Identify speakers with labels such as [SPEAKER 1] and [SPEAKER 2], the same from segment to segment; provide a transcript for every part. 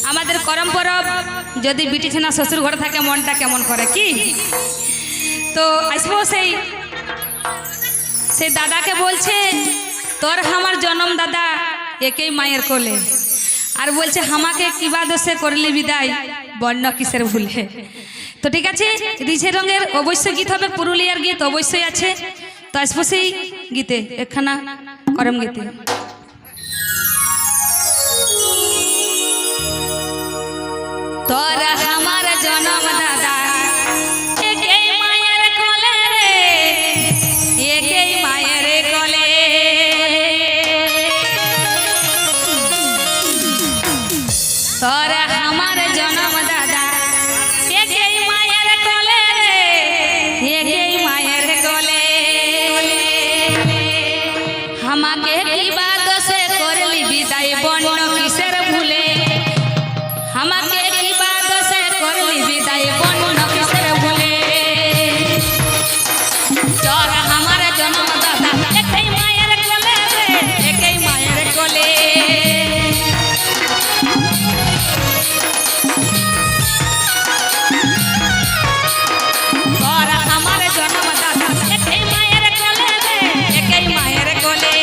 [SPEAKER 1] আমাদের করম পরব যদি বিটি ছেনা শ্বশুর ঘরে থাকে মনটা কেমন করে কি। তো আসবো সেই দাদাকে বলছে তোর আমার জনম দাদা একই মায়ের কোলে, আর বলছে আমাকে কিবা দোষে করলি বিদায় বর্ণ কিসের ভুলে। তো ঠিক আছে, রিঝে রঙের অবশ্যই গীত হবে, পুরুলিয়ার গীত অবশ্যই আছে। তো আসবো সেই গীতে একখানা করম গীতে। তোরা আমার জনম দাদা একই মায়ের কোলে রে, একই মায়ের কোলে। তোরা আমার জনম দাদা একই মায়ের কোলে রে, একই মায়ের কোলে। আমাকে কিবা দোষে করলি বিদায় বর্ণ কিসের ভুলে, আমাকে কিবা দোষে করলি বিদায় বর্ণ কিসের ভুলে। তোরা আমার জনম দাদা একই মায়ের কোলে রে, একই মায়ের কোলে। তোরা আমার জনম দাদা একই মায়ের কোলে রে, একই মায়ের কোলে।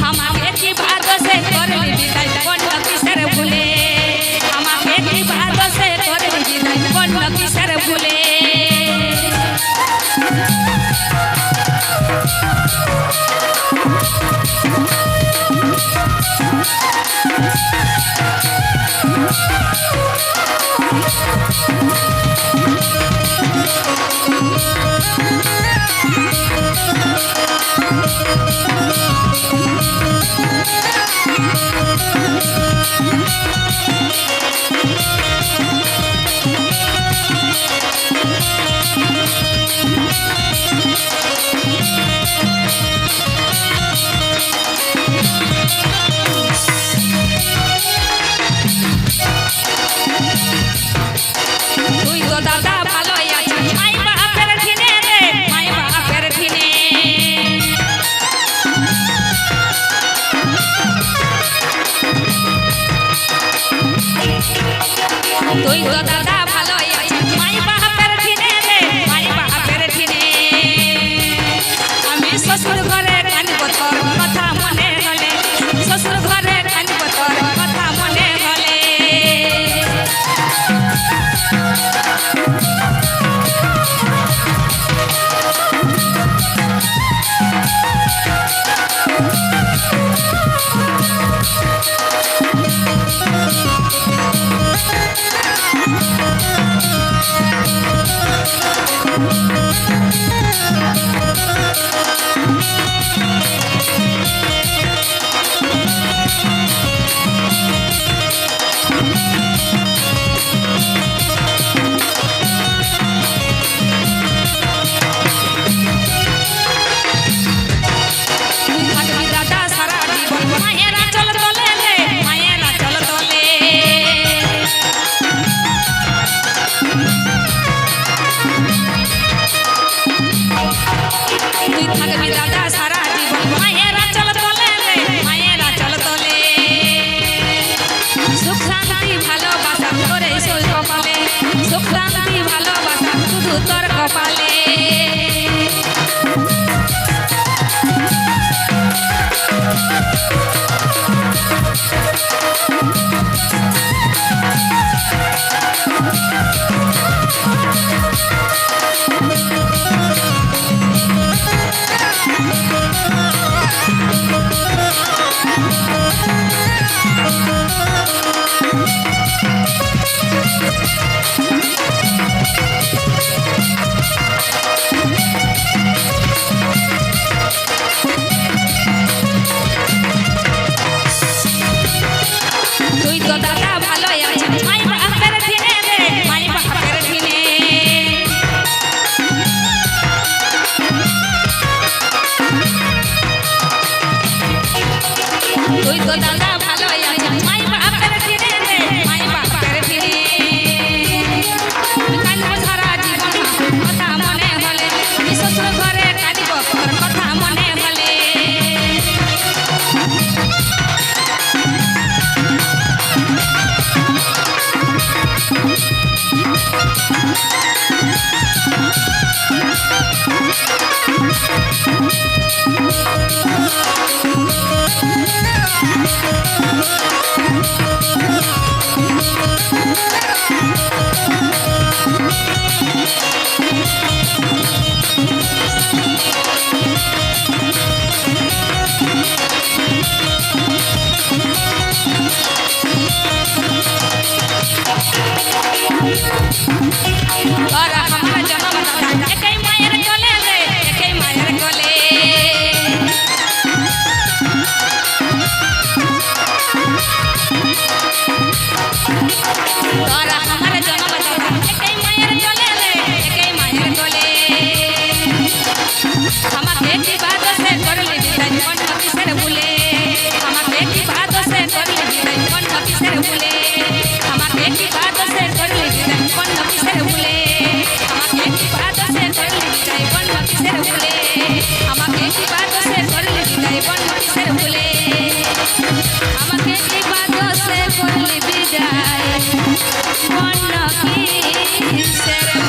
[SPEAKER 1] আমাকে কিবা দোষে করলি বিদায় বর্ণ কিসের ভুলে, আমাকে কিবা দোষে করলি বিদায় বর্ণ কিসের ভুলে। তুই তো দাদা ভালোই আছিস মাই বাপের ঠিনে রে, মাই বাপের ঠিনে। তুই তো দাদা ভালোই আছিস মাই বাপের ঠিনে রে, মাই বাপের ঠিনে। আমি শ্বশুর ঘরে কানিব তোর কথা মনে হলে, শ্বশুর ঘরে কানিব তোর কথা মনে হলে। থাকবি দাদা সারা জীবন মায়ের আঁচল তলে রে, মায়ের আঁচল তলে। তুই থাকবি দাদা সারা জীবন মায়ের আঁচল তলে রে, মায়ের আঁচল তলে। সুখ শান্তি ভালোবাসা তোরে সই কপালে, সুখ শান্তি ভালোবাসা শুধু তোর কপালে। তুই তো দাদা ভালোই আছিস মাই বাপের ঠিনে রে, মাই বাপের ঠিনে। তুই তো দাদা ভালোই আছিস মাই বাপের ঠিনে রে, মাই বাপের ঠিনে। কানিব সারা জীবন কথা মনে হলে, শ্বশুর ঘরে কানিব তোর কথা মনে হলে। বর্ণ কিসের